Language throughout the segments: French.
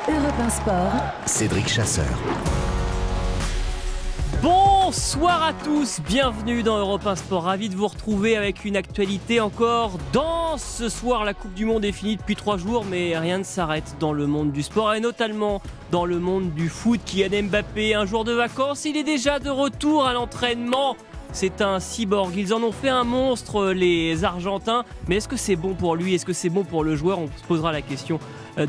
Europe 1 Sport, Cédric Chasseur. Bonsoir à tous, bienvenue dans Europe 1 Sport, ravi de vous retrouver avec une actualité encore dense. Ce soir, la Coupe du Monde est finie depuis 3 jours, mais rien ne s'arrête dans le monde du sport et notamment dans le monde du foot. Kylian Mbappé, un jour de vacances, il est déjà de retour à l'entraînement. C'est un cyborg, ils en ont fait un monstre les Argentins, mais est-ce que c'est bon pour lui, est-ce que c'est bon pour le joueur? On se posera la question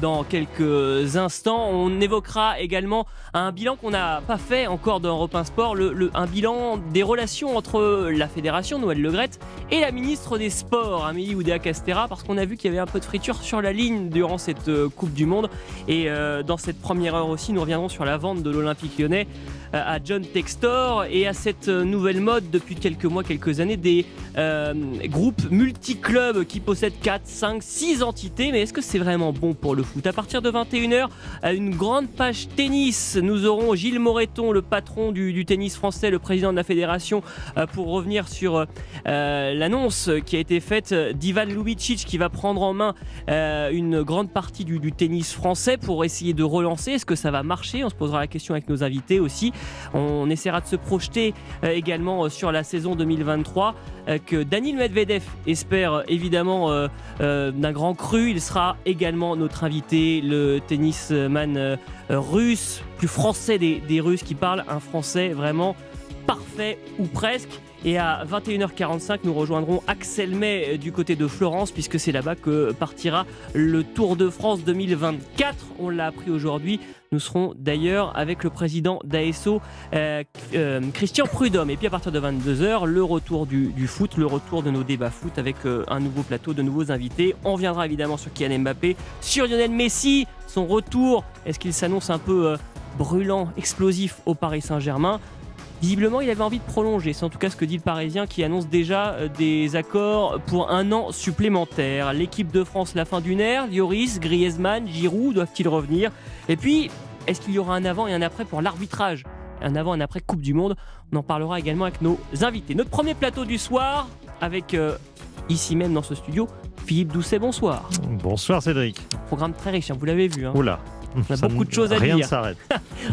dans quelques instants. On évoquera également un bilan qu'on n'a pas fait encore dans Europe 1 Sport, un bilan des relations entre la fédération, Noël Le Graët, et la ministre des Sports, Amélie Oudéa-Castéra, parce qu'on a vu qu'il y avait un peu de friture sur la ligne durant cette Coupe du Monde. Et dans cette première heure aussi, nous reviendrons sur la vente de l'Olympique Lyonnais à John Textor et à cette nouvelle mode depuis quelques mois, quelques années, des groupes multi-clubs qui possèdent 4, 5, 6 entités. Mais est-ce que c'est vraiment bon pour le foot? À partir de 21h, une grande page tennis. Nous aurons Gilles Moreton, le patron du tennis français, le président de la fédération, pour revenir sur l'annonce qui a été faite d'Ivan Lubicic, qui va prendre en main une grande partie du tennis français pour essayer de relancer. Est-ce que ça va marcher? On se posera la question avec nos invités aussi. On essaiera de se projeter également sur la saison 2023 que Daniil Medvedev espère évidemment d'un grand cru. Il sera également notre invité, le tennisman russe, plus français des Russes, qui parle un français vraiment parfait ou presque. Et à 21h45, nous rejoindrons Axel May du côté de Florence, puisque c'est là-bas que partira le Tour de France 2024. On l'a appris aujourd'hui. Nous serons d'ailleurs avec le président d'ASO, Christian Prudhomme. Et puis à partir de 22h, le retour du foot, le retour de nos débats foot avec un nouveau plateau, de nouveaux invités. On reviendra évidemment sur Kylian Mbappé, sur Lionel Messi, son retour. Est-ce qu'il s'annonce un peu brûlant, explosif au Paris Saint-Germain? Visiblement, il avait envie de prolonger. C'est en tout cas ce que dit le Parisien, qui annonce déjà des accords pour 1 an supplémentaire. L'équipe de France, la fin d'une ère. Lloris, Griezmann, Giroud doivent-ils revenir? Et puis, est-ce qu'il y aura un avant et un après pour l'arbitrage? Un avant et un après Coupe du Monde. On en parlera également avec nos invités. Notre premier plateau du soir avec, ici même dans ce studio, Philippe Doucet, bonsoir. Bonsoir Cédric. Programme très riche, vous l'avez vu. Oula. On a beaucoup de choses à dire. Rien ne s'arrête.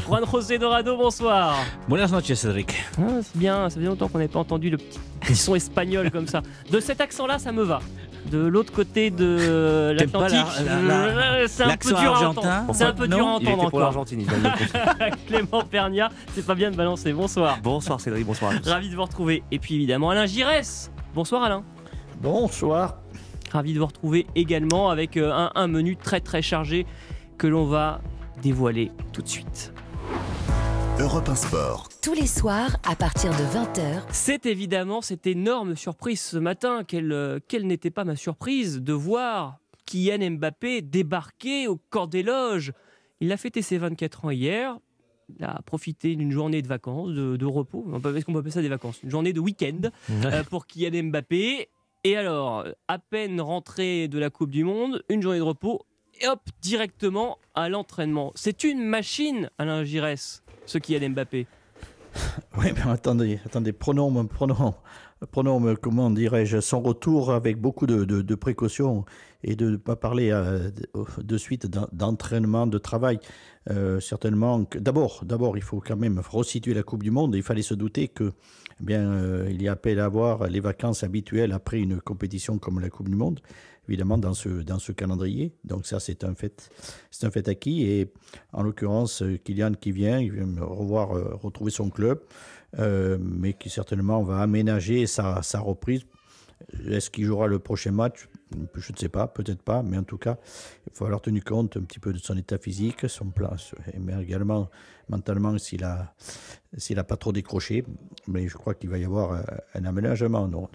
Juan José Dorado, bonsoir. Buenas noches, Cédric. Ah, c'est bien, ça fait longtemps qu'on n'avait pas entendu le petit son espagnol comme ça. De cet accent-là, ça me va. De l'autre côté de l'Atlantique, c'est un peu dur à entendre. C'est un peu dur à entendre encore. Pour l'Argentine. Clément Pernia, c'est pas bien de balancer. Bonsoir. Bonsoir Cédric, bonsoir à tous. Ravi de vous retrouver. Et puis évidemment Alain Giresse. Bonsoir Alain. Bonsoir. Ravi de vous retrouver également avec un menu très très chargé que l'on va dévoiler tout de suite. Europe 1 Sport. tous les soirs à partir de 20h. C'est évidemment cette énorme surprise ce matin, quelle n'était pas ma surprise de voir Kylian Mbappé débarquer au corps des loges. Il a fêté ses 24 ans hier. Il a profité d'une journée de vacances, de repos. Est-ce qu'on peut appeler ça des vacances? Une journée de week-end pour Kylian Mbappé. Et alors, à peine rentré de la Coupe du Monde, une journée de repos, et hop, directement à l'entraînement. C'est une machine, Alain Giresse, ce Kylian Mbappé. Oui, mais attendez, prenons, comment dirais-je, son retour avec beaucoup de précautions et de ne pas parler de suite d'entraînement, de travail. Certainement, d'abord, il faut quand même resituer la Coupe du Monde. Il fallait se douter que, il y a appel à avoir les vacances habituelles après une compétition comme la Coupe du Monde, évidemment dans ce calendrier. Donc ça, c'est un fait acquis. Et en l'occurrence, Kylian qui vient, il vient retrouver son club, mais qui certainement va aménager sa reprise. Est-ce qu'il jouera le prochain match? Je ne sais pas, peut-être pas, mais en tout cas, il faut avoir tenu compte un petit peu de son état physique, son plan, mais également mentalement s'il a pas trop décroché. Mais je crois qu'il va y avoir un aménagement. Non,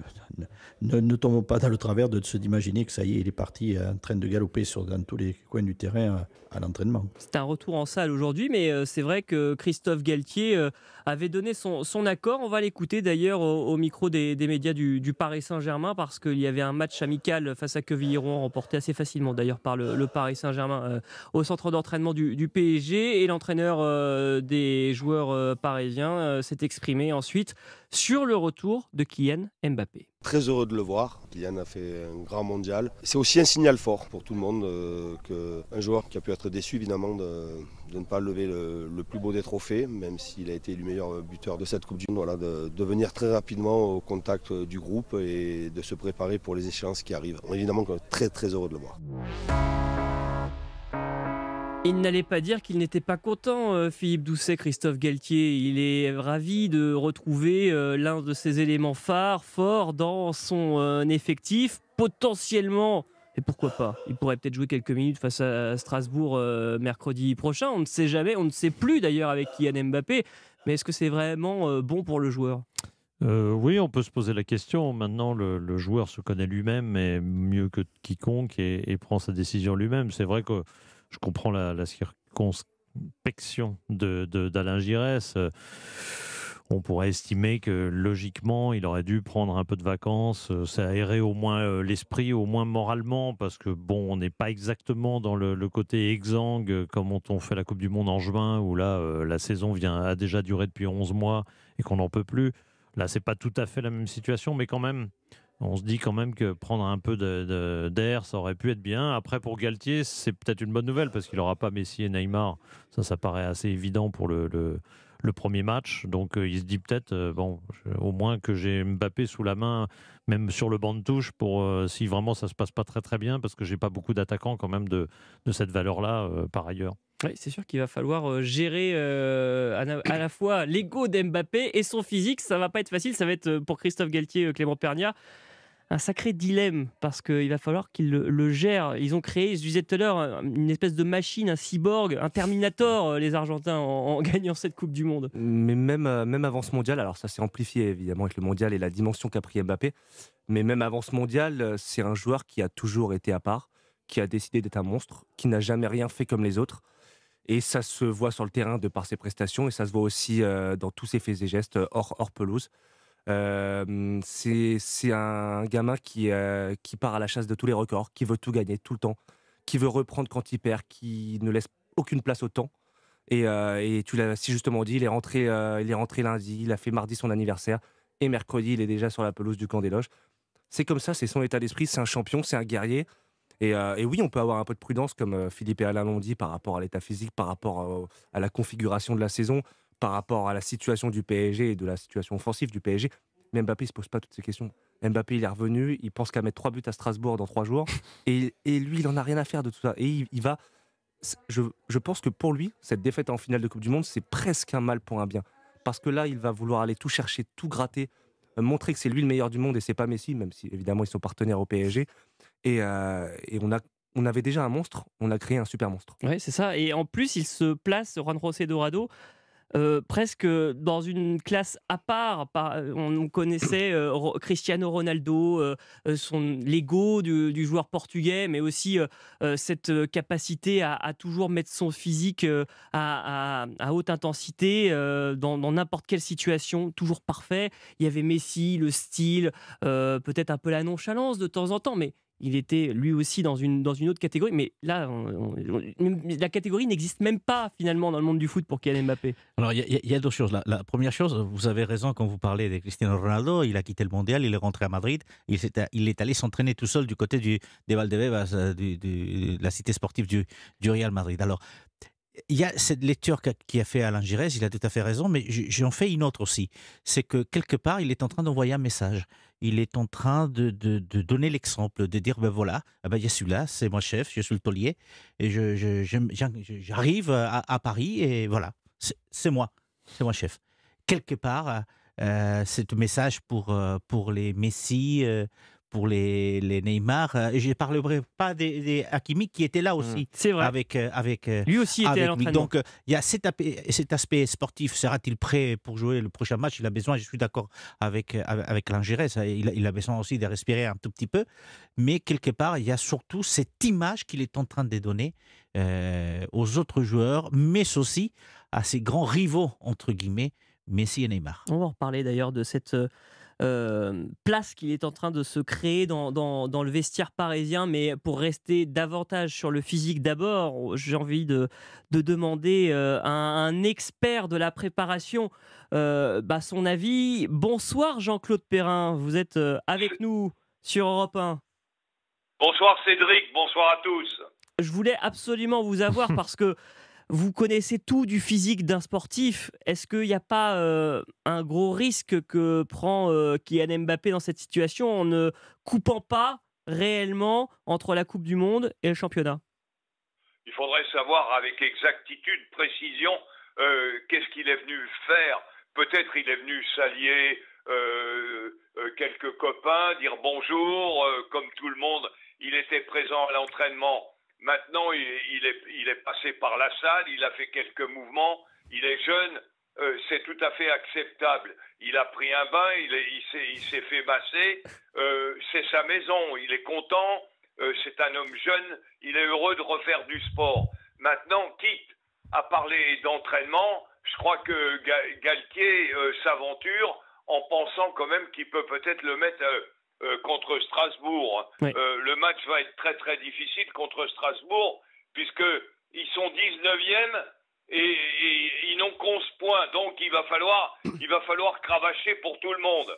ne tombons pas dans le travers d'imaginer que ça y est, il est parti en train de galoper dans tous les coins du terrain à l'entraînement. C'est un retour en salle aujourd'hui, mais c'est vrai que Christophe Galtier avait donné son accord. On va l'écouter d'ailleurs au micro des médias du Paris Saint-Germain, parce qu'il y avait un match amical face à Quevilly-Rouen, remporté assez facilement d'ailleurs par le Paris Saint-Germain au centre d'entraînement du PSG, et l'entraîneur des joueurs parisiens s'est exprimé ensuite sur le retour de Kylian Mbappé. Très heureux de le voir. Kylian a fait un grand mondial. C'est aussi un signal fort pour tout le monde qu'un joueur qui a pu être déçu évidemment de ne pas lever le plus beau des trophées, même s'il a été élu meilleur buteur de cette Coupe du Monde, voilà, de venir très rapidement au contact du groupe et de se préparer pour les échéances qui arrivent. Évidemment qu'on est très très heureux de le voir. Il n'allait pas dire qu'il n'était pas content, Philippe Doucet, Christophe Galtier. Il est ravi de retrouver l'un de ses éléments phares, forts dans son effectif. Potentiellement, et pourquoi pas, il pourrait peut-être jouer quelques minutes face à Strasbourg mercredi prochain. On ne sait jamais, on ne sait plus d'ailleurs avec Kylian Mbappé. Mais est-ce que c'est vraiment bon pour le joueur ? Oui, on peut se poser la question. Maintenant, le joueur se connaît lui-même, et mieux que quiconque, et prend sa décision lui-même. C'est vrai que je comprends la circonspection d'Alain Giresse. On pourrait estimer que logiquement, il aurait dû prendre un peu de vacances, s'aérer au moins l'esprit, au moins moralement, parce que bon, on n'est pas exactement dans le côté exsangue comme on fait la Coupe du Monde en juin, où là, la saison a déjà duré depuis 11 mois et qu'on n'en peut plus. Là, c'est pas tout à fait la même situation, mais quand même, on se dit quand même que prendre un peu d'air, ça aurait pu être bien. Après, pour Galtier, c'est peut-être une bonne nouvelle parce qu'il n'aura pas Messi et Neymar. Ça paraît assez évident pour le premier match. Donc, il se dit peut-être, au moins que j'ai Mbappé sous la main, même sur le banc de touche, pour si vraiment ça se passe pas très très bien, parce que j'ai pas beaucoup d'attaquants quand même de cette valeur-là par ailleurs. Oui, c'est sûr qu'il va falloir gérer à la fois l'ego d'Mbappé et son physique. Ça va pas être facile. Ça va être pour Christophe Galtier, Clément Pernia, un sacré dilemme, parce qu'il va falloir qu'il le gère. Ils ont créé, je disais tout à l'heure, une espèce de machine, un cyborg, un Terminator, les Argentins, en gagnant cette Coupe du Monde. Mais même avant ce mondial, alors ça s'est amplifié évidemment avec le mondial et la dimension qu'a pris Mbappé, mais même avant ce mondial, c'est un joueur qui a toujours été à part, qui a décidé d'être un monstre, qui n'a jamais rien fait comme les autres. Et ça se voit sur le terrain de par ses prestations, et ça se voit aussi dans tous ses faits et gestes hors pelouse. C'est un gamin qui part à la chasse de tous les records, qui veut tout gagner tout le temps, qui veut reprendre quand il perd, qui ne laisse aucune place au temps. Et tu l'as si justement dit, il est rentré lundi, il a fait mardi son anniversaire, et mercredi, il est déjà sur la pelouse du Camp des Loges. C'est comme ça, c'est son état d'esprit, c'est un champion, c'est un guerrier. Et oui, on peut avoir un peu de prudence, comme Philippe et Alain l'ont dit, par rapport à l'état physique, par rapport à la configuration de la saison, par rapport à la situation du PSG et de la situation offensive du PSG. Mais Mbappé ne se pose pas toutes ces questions. Mbappé, il est revenu, il pense qu'à mettre 3 buts à Strasbourg dans 3 jours. Et lui, il n'en a rien à faire de tout ça. Et il va... Je pense que pour lui, cette défaite en finale de Coupe du Monde, c'est presque un mal pour un bien. Parce que là, il va vouloir aller tout chercher, tout gratter, montrer que c'est lui le meilleur du monde et c'est pas Messi, même si évidemment ils sont partenaires au PSG. Et on avait déjà un monstre, on a créé un super monstre. Oui, c'est ça. Et en plus, il se place, Juan José Dorado, presque dans une classe à part. On connaissait Cristiano Ronaldo, l'ego du joueur portugais, mais aussi cette capacité à toujours mettre son physique à haute intensité dans n'importe quelle situation, toujours parfait. Il y avait Messi, le style, peut-être un peu la nonchalance de temps en temps, mais il était lui aussi dans une autre catégorie. Mais là, la catégorie n'existe même pas finalement dans le monde du foot pour Kylian Mbappé. Alors, il y a deux choses. La première chose, vous avez raison quand vous parlez de Cristiano Ronaldo. Il a quitté le mondial, il est rentré à Madrid. Il est allé s'entraîner tout seul du côté des Valdebebas, de la cité sportive du Real Madrid. Alors, il y a cette lecture qui a fait Alain Giresse, il a tout à fait raison, mais j'en fais une autre aussi. C'est que quelque part, il est en train d'envoyer un message. Il est en train de donner l'exemple, de dire, ben voilà, il y a celui-là, c'est moi chef, je suis le taulier, et j'arrive à Paris, et voilà, c'est moi chef. Quelque part, c'est un message pour les Messi, pour les Neymar, et je ne parlerai pas des Hakimi qui étaient là aussi. C'est vrai. Avec lui aussi était à l'entraînement. Donc, il y a cet aspect sportif. Sera-t-il prêt pour jouer le prochain match? Il a besoin, je suis d'accord avec Alain Giresse, il a besoin aussi de respirer un tout petit peu. Mais quelque part, il y a surtout cette image qu'il est en train de donner aux autres joueurs, mais aussi à ses grands rivaux, entre guillemets, Messi et Neymar. On va en reparler d'ailleurs de cette place qu'il est en train de se créer dans le vestiaire parisien. Mais pour rester davantage sur le physique d'abord, j'ai envie de demander à un expert de la préparation son avis. Bonsoir Jean-Claude Perrin, vous êtes avec nous sur Europe 1. Bonsoir Cédric, bonsoir à tous. Je voulais absolument vous avoir parce que vous connaissez tout du physique d'un sportif. Est-ce qu'il n'y a pas un gros risque que prend Kylian Mbappé dans cette situation en ne coupant pas réellement entre la Coupe du Monde et le championnat? Il faudrait savoir avec exactitude, précision, qu'est-ce qu'il est venu faire. Peut-être il est venu s'allier quelques copains, dire bonjour, comme tout le monde. Il était présent à l'entraînement. Maintenant, il est passé par la salle, il a fait quelques mouvements, il est jeune, c'est tout à fait acceptable. Il a pris un bain, il s'est fait masser, c'est sa maison, il est content, c'est un homme jeune, il est heureux de refaire du sport. Maintenant, quitte à parler d'entraînement, je crois que Galtier s'aventure en pensant quand même qu'il peut peut-être le mettre contre Strasbourg. Oui. Le match va être très très difficile contre Strasbourg puisqu'ils sont 19e et ils n'ont qu'11 points. Donc il va falloir cravacher pour tout le monde.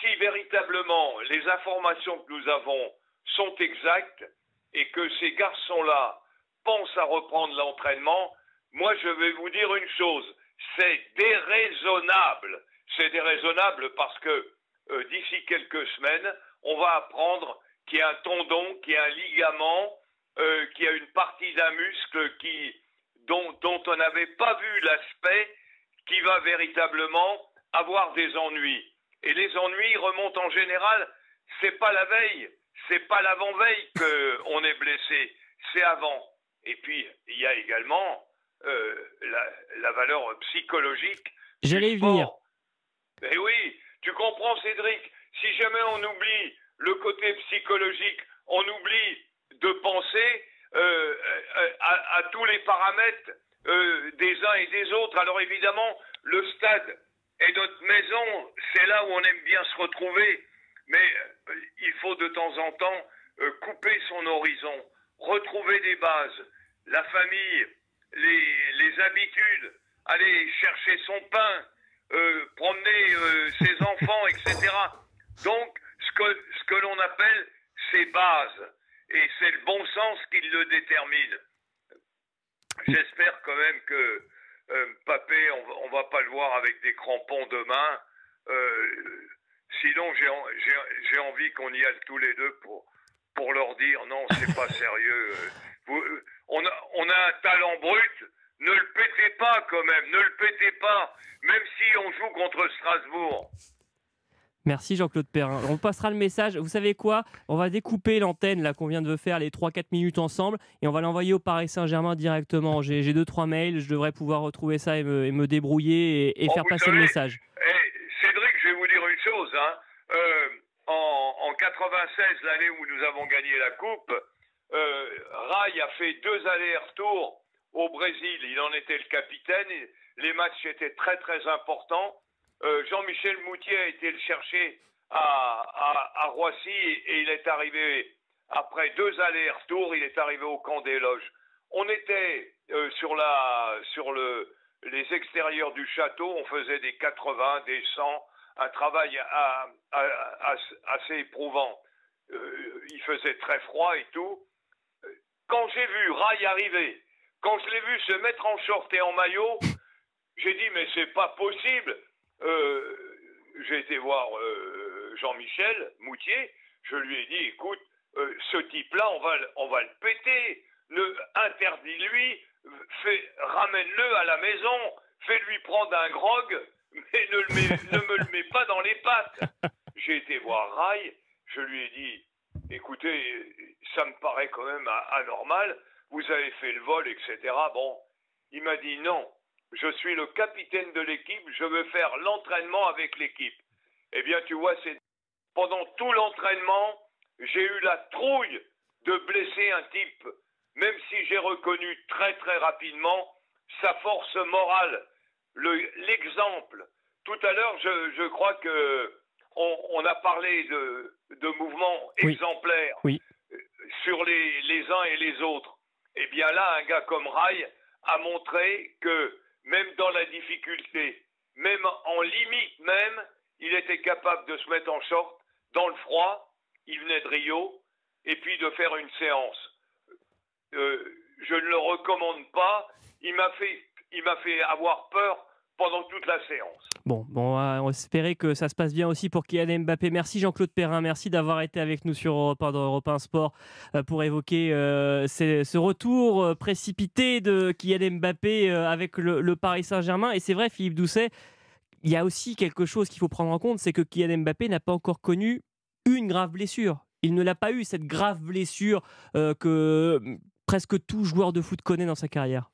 Si véritablement les informations que nous avons sont exactes et que ces garçons-là pensent à reprendre l'entraînement, moi je vais vous dire une chose, c'est déraisonnable. C'est déraisonnable parce que d'ici quelques semaines, on va apprendre qu'il y a un tendon, qu'il y a un ligament, qu'il y a une partie d'un muscle dont on n'avait pas vu l'aspect, qui va véritablement avoir des ennuis. Et les ennuis remontent en général, c'est pas la veille, c'est pas l'avant-veille qu'on est blessé, c'est avant. Et puis, il y a également la valeur psychologique. J'allais y venir. Mais oui, tu comprends Cédric, si jamais on oublie le côté psychologique, on oublie de penser à tous les paramètres des uns et des autres. Alors évidemment, le stade est notre maison, c'est là où on aime bien se retrouver, mais il faut de temps en temps couper son horizon, retrouver des bases, la famille, les habitudes, aller chercher son pain, promener ses enfants, etc. Donc, ce que l'on appelle ces bases, et c'est le bon sens qui le détermine. J'espère quand même que Mbappé, on va pas le voir avec des crampons demain. Sinon, j'ai envie qu'on y aille tous les deux pour leur dire non, c'est pas sérieux. On a un talent brut. Ne le pétez pas quand même, ne le pétez pas, même si on joue contre Strasbourg. Merci Jean-Claude Perrin. On passera le message. Vous savez quoi? On va découper l'antenne là qu'on vient de faire, les 3-4 minutes ensemble, et on va l'envoyer au Paris Saint-Germain directement. J'ai 2-3 mails, je devrais pouvoir retrouver ça et me débrouiller et faire passer le message. Cédric, je vais vous dire une chose. Hein. En 96, l'année où nous avons gagné la Coupe, Rai a fait 2 allers-retours au Brésil. Il en était le capitaine. Les matchs étaient très très importants. Jean-Michel Moutier a été le chercher à Roissy et il est arrivé, après 2 allers-retours, il est arrivé au camp des loges. On était sur les extérieurs du château, on faisait des 80, des 100, un travail assez éprouvant. Il faisait très froid et tout. Quand j'ai vu Rai arriver, quand je l'ai vu se mettre en short et en maillot, j'ai dit mais c'est pas possible. J'ai été voir Jean-Michel Moutier, je lui ai dit écoute, ce type-là on va le péter, interdis-lui, ramène-le à la maison, fais-lui prendre un grog, mais ne me le mets pas dans les pattes. J'ai été voir Rai, je lui ai dit écoutez, ça me paraît quand même anormal, vous avez fait le vol, etc. Bon, il m'a dit non. Je suis le capitaine de l'équipe, je veux faire l'entraînement avec l'équipe. Eh bien, tu vois, pendant tout l'entraînement, j'ai eu la trouille de blesser un type, même si j'ai reconnu très très rapidement sa force morale, l'exemple tout à l'heure, je crois que on a parlé de mouvements exemplaires sur les uns et les autres. Eh bien là, un gars comme Rai a montré que même dans la difficulté, même en limite même, il était capable de se mettre en short dans le froid. Il venait de Rio et puis de faire une séance. Je ne le recommande pas. Il m'a fait avoir peur pendant toute la séance. Bon, on va espérer que ça se passe bien aussi pour Kylian Mbappé. Merci Jean-Claude Perrin, merci d'avoir été avec nous sur Europe 1 dans Europe 1 Sport pour évoquer ce retour précipité de Kylian Mbappé avec le Paris Saint-Germain. Et c'est vrai, Philippe Doucet, il y a aussi quelque chose qu'il faut prendre en compte, c'est que Kylian Mbappé n'a pas encore connu une grave blessure. Il ne l'a pas eu, cette grave blessure que presque tout joueur de foot connaît dans sa carrière.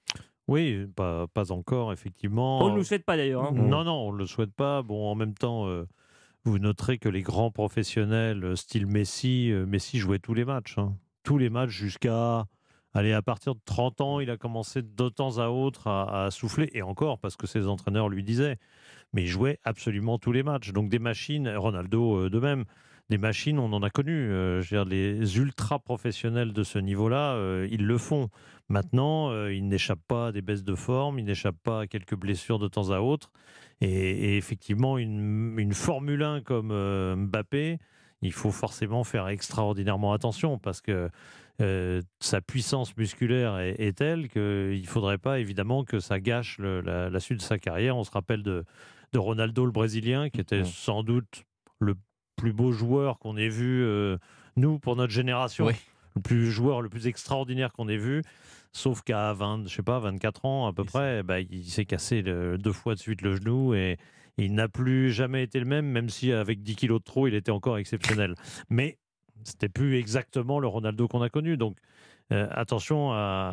Oui, pas encore, effectivement. On ne le souhaite pas d'ailleurs. Hein. Non, on ne le souhaite pas. Bon, en même temps, vous noterez que les grands professionnels, style Messi jouait tous les matchs. Hein. Tous les matchs jusqu'à... Allez, à partir de 30 ans, il a commencé de temps à autre à souffler. Et encore, parce que ses entraîneurs lui disaient. Mais il jouait absolument tous les matchs. Donc des machines, Ronaldo de même, des machines, on en a connu. Je veux dire, les ultra-professionnels de ce niveau-là, ils le font. Maintenant, ils n'échappent pas à des baisses de forme, ils n'échappent pas à quelques blessures de temps à autre. Et effectivement, une Formule 1 comme Mbappé, il faut forcément faire extraordinairement attention parce que sa puissance musculaire est telle qu'il ne faudrait pas évidemment que ça gâche la suite de sa carrière. On se rappelle de Ronaldo, le Brésilien, qui était sans doute le plus beau joueur qu'on ait vu, nous, pour notre génération. Oui. Le plus extraordinaire qu'on ait vu. Sauf qu'à 24 ans à peu près, il s'est cassé 2 fois de suite le genou et il n'a plus jamais été le même si avec 10 kilos de trop, il était encore exceptionnel. Mais c'était plus exactement le Ronaldo qu'on a connu. Donc attention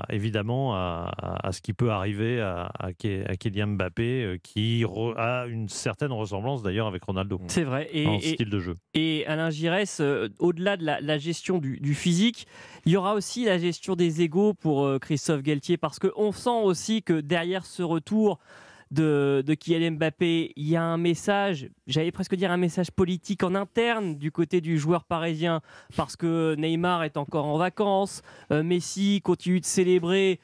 évidemment à ce qui peut arriver à Kylian Mbappé, qui a une certaine ressemblance d'ailleurs avec Ronaldo. C'est vrai. En style de jeu. Et Alain Giresse, au-delà de la gestion du physique, il y aura aussi la gestion des égos pour Christophe Galtier, parce qu'on sent aussi que derrière ce retour de Kylian Mbappé, il y a un message, j'allais presque dire un message politique en interne du côté du joueur parisien, parce que Neymar est encore en vacances, Messi continue de célébrer,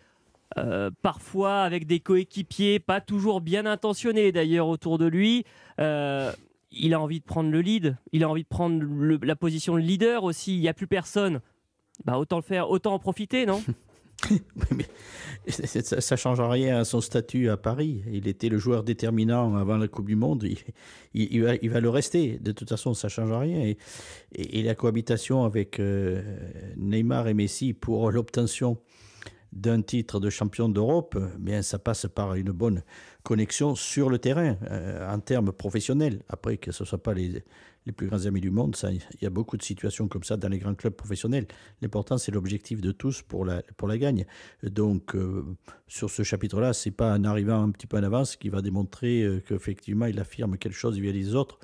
parfois avec des coéquipiers pas toujours bien intentionnés d'ailleurs autour de lui. Il a envie de prendre le lead, il a envie de prendre la position de leader aussi, il n'y a plus personne. Autant le faire, autant en profiter, non? Mais ça ne change rien à son statut à Paris. Il était le joueur déterminant avant la Coupe du Monde. Il va le rester. De toute façon, ça ne change rien. Et la cohabitation avec Neymar et Messi pour l'obtention d'un titre de champion d'Europe, ça passe par une bonne connexion sur le terrain, en termes professionnels. Après, que ce ne soit pas les plus grands amis du monde, il y a beaucoup de situations comme ça dans les grands clubs professionnels. L'important, c'est l'objectif de tous pour la gagne. Donc, sur ce chapitre-là, ce n'est pas en arrivant un petit peu en avance qu'il va démontrer qu'effectivement, il affirme quelque chose vis-à-vis des autres.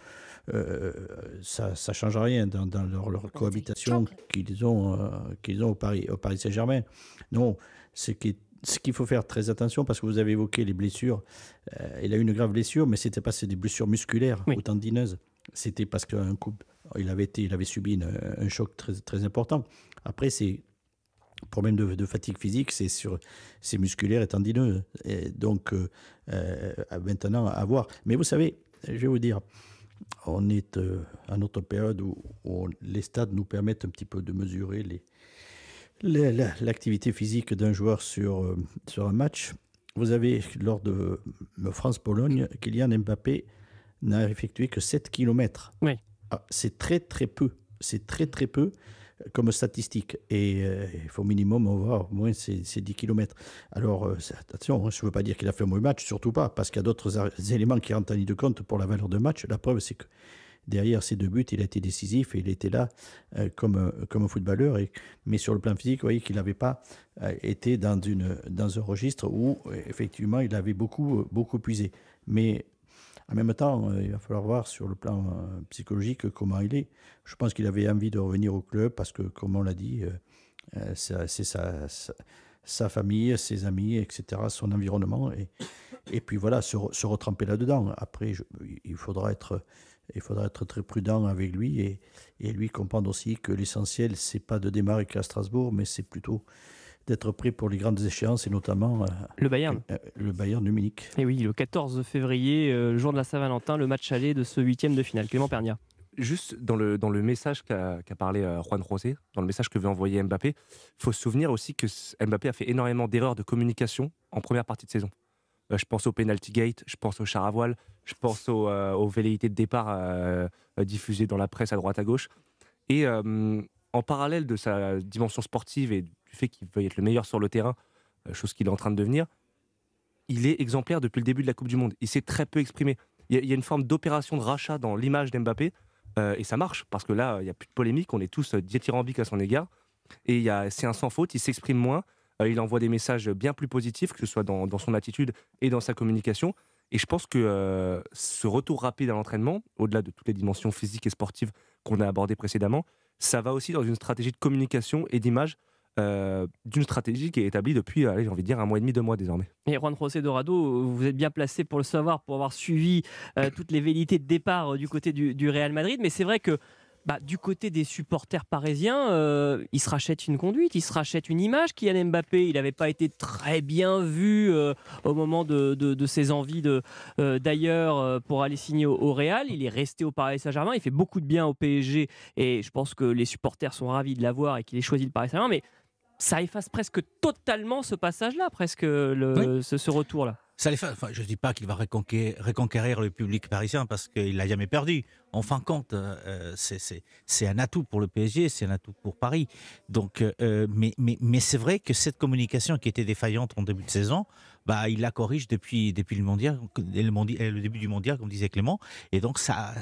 Ça ne change rien dans leur cohabitation qu'ils ont au Paris Saint-Germain. Non, ce qu'il faut faire très attention, parce que vous avez évoqué les blessures. Il a eu une grave blessure, mais ce n'était pas des blessures musculaires ou tendineuses. C'était parce qu'il avait subi un choc très, très important. Après, c'est problème de fatigue physique, c'est musculaire et tendineux. Et donc, maintenant, à voir. Mais vous savez, je vais vous dire, on est à notre période où les stades nous permettent un petit peu de mesurer l'activité physique d'un joueur sur un match. Vous avez, lors de France-Pologne, Kylian Mbappé n'a effectué que 7 km. Oui. C'est très très peu. C'est très très peu comme statistique. Et il faut au minimum avoir au moins ces 10 km. Alors, attention, je ne veux pas dire qu'il a fait un mauvais match, surtout pas, parce qu'il y a d'autres éléments qui rentrent en ligne de compte pour la valeur de match. La preuve, c'est que derrière ces 2 buts, il a été décisif et il était là comme un footballeur. Mais sur le plan physique, vous voyez qu'il n'avait pas été dans un registre où, effectivement, il avait beaucoup puisé. Mais en même temps, il va falloir voir sur le plan psychologique comment il est. Je pense qu'il avait envie de revenir au club parce que, comme on l'a dit, c'est sa famille, ses amis, etc., son environnement, et puis voilà, se retremper là-dedans. Après, il faudra être très prudent avec lui et lui comprendre aussi que l'essentiel, c'est pas de démarrer qu'à Strasbourg, mais c'est plutôt d'être prêt pour les grandes échéances et notamment le Bayern. Le Bayern de Munich. Et oui, le 14 février, le jour de la Saint-Valentin, le match aller de ce 8e de finale. Clément Pernia. Juste dans le message qu'a parlé Juan José, dans le message que veut envoyer Mbappé, il faut se souvenir aussi que Mbappé a fait énormément d'erreurs de communication en première partie de saison. Je pense au penalty gate, je pense au char à voile, je pense aux velléités de départ diffusées dans la presse à droite à gauche. Et en parallèle de sa dimension sportive et du fait qu'il veuille être le meilleur sur le terrain, chose qu'il est en train de devenir, il est exemplaire depuis le début de la Coupe du Monde. Il s'est très peu exprimé. Il y a une forme d'opération de rachat dans l'image d'Mbappé, et ça marche, parce que là, il n'y a plus de polémique, on est tous dithyrambiques à son égard, et c'est un sans faute, il s'exprime moins, il envoie des messages bien plus positifs, que ce soit dans son attitude et dans sa communication, et je pense que ce retour rapide à l'entraînement, au-delà de toutes les dimensions physiques et sportives qu'on a abordées précédemment, ça va aussi dans une stratégie de communication et d'image, d'une stratégie qui est établie depuis, j'ai envie de dire, 1 mois et demi, 2 mois désormais. Et Juan José Dorado, vous êtes bien placé pour le savoir, pour avoir suivi toutes les velléités de départ du côté du Real Madrid, mais c'est vrai que du côté des supporters parisiens, ils se rachètent une conduite, ils se rachètent une image. Kylian Mbappé, il n'avait pas été très bien vu au moment de ses envies d'ailleurs pour aller signer au Real. Il est resté au Paris Saint-Germain, il fait beaucoup de bien au PSG et je pense que les supporters sont ravis de l'avoir et qu'il ait choisi le Paris Saint-Germain, mais ça efface presque totalement ce passage-là, presque ce retour-là. Ça je ne dis pas qu'il va reconquérir le public parisien parce qu'il l'a jamais perdu. En fin de compte, c'est un atout pour le PSG, c'est un atout pour Paris. Donc, mais c'est vrai que cette communication qui était défaillante en début de saison, il la corrige depuis le mondial, le début du mondial, comme disait Clément. Et donc, ça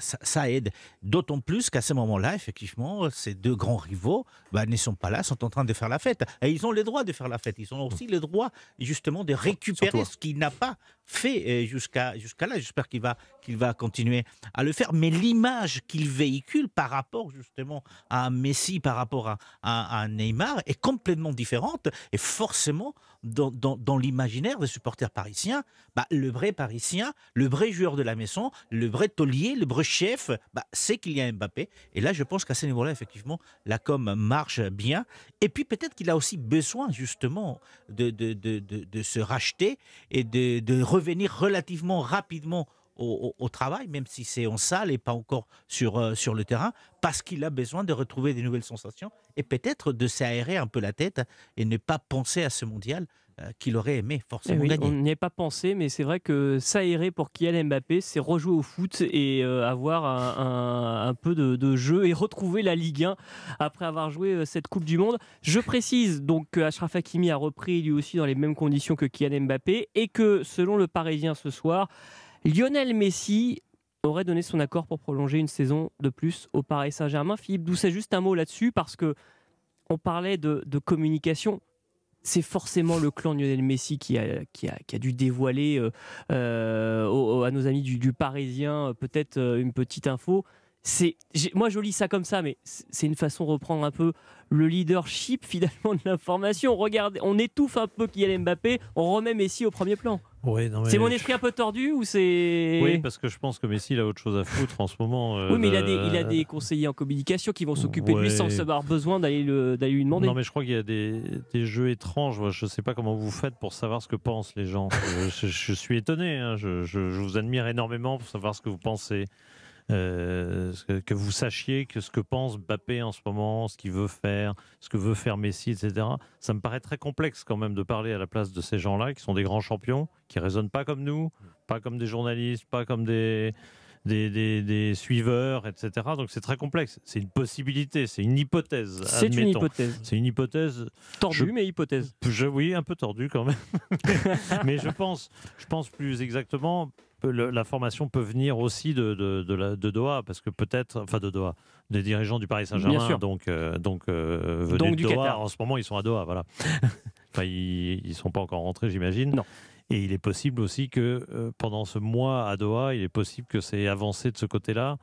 aide. D'autant plus qu'à ce moment-là, effectivement, ces deux grands rivaux ne sont pas là, sont en train de faire la fête. Et ils ont le droit de faire la fête. Ils ont aussi le droit, justement, de récupérer ce qu'il n'a pas fait jusqu'à là. J'espère qu'il va continuer à le faire. Mais l'image qu'il véhicule par rapport, justement, à un Messi, par rapport à un Neymar, est complètement différente. Et forcément, dans l'imaginaire des supporters parisiens, le vrai Parisien, le vrai joueur de la maison, le vrai taulier, le vrai chef, c'est Kylian Mbappé. Et là, je pense qu'à ce niveau-là, effectivement, la com marche bien. Et puis peut-être qu'il a aussi besoin, justement, de se racheter et de revenir relativement rapidement au travail, même si c'est en salle et pas encore sur le terrain, parce qu'il a besoin de retrouver des nouvelles sensations et peut-être de s'aérer un peu la tête et ne pas penser à ce mondial qu'il aurait aimé forcément gagner. On n'y est pas pensé, mais c'est vrai que s'aérer pour Kylian Mbappé, c'est rejouer au foot et avoir un peu de jeu et retrouver la Ligue 1 après avoir joué cette Coupe du Monde. Je précise donc que Achraf Hakimi a repris lui aussi dans les mêmes conditions que Kylian Mbappé et que selon le Parisien ce soir, Lionel Messi aurait donné son accord pour prolonger une saison de plus au Paris Saint-Germain. Philippe Doucet, juste un mot là-dessus parce que on parlait de communication. C'est forcément le clan Lionel Messi qui a dû dévoiler à nos amis du Parisien peut-être une petite info. Moi je lis ça comme ça, mais c'est une façon de reprendre un peu le leadership finalement de l'information. Regardez, on étouffe un peu Kylian Mbappé, on remet Messi au premier plan. Oui, non, mais c'est mon esprit un peu tordu ou c'est... Oui, parce que je pense que Messi il a autre chose à foutre en ce moment. Oui, mais il a des conseillers en communication qui vont s'occuper de lui sans avoir besoin d'aller lui demander. Non, mais je crois qu'il y a des jeux étranges. Je ne sais pas comment vous faites pour savoir ce que pensent les gens. je suis étonné. Hein. Je vous admire énormément pour savoir ce que vous pensez. Que vous sachiez que ce que pense Mbappé en ce moment, ce qu'il veut faire, ce que veut faire Messi, etc. Ça me paraît très complexe quand même de parler à la place de ces gens-là qui sont des grands champions, qui raisonnent pas comme nous, pas comme des journalistes, pas comme des suiveurs, etc. Donc c'est très complexe. C'est une possibilité, c'est une hypothèse. C'est une hypothèse. C'est une hypothèse tordue, mais hypothèse. Oui, un peu tordue quand même. Mais je pense plus exactement. La formation peut venir aussi de Doha, parce que peut-être, enfin de Doha, des dirigeants du Paris Saint-Germain, donc venus de Doha. Qatar. En ce moment, ils sont à Doha, voilà. Enfin, ils sont pas encore rentrés, j'imagine. Non. Et il est possible aussi que pendant ce mois à Doha, il est possible que c'est avancé de ce côté-là.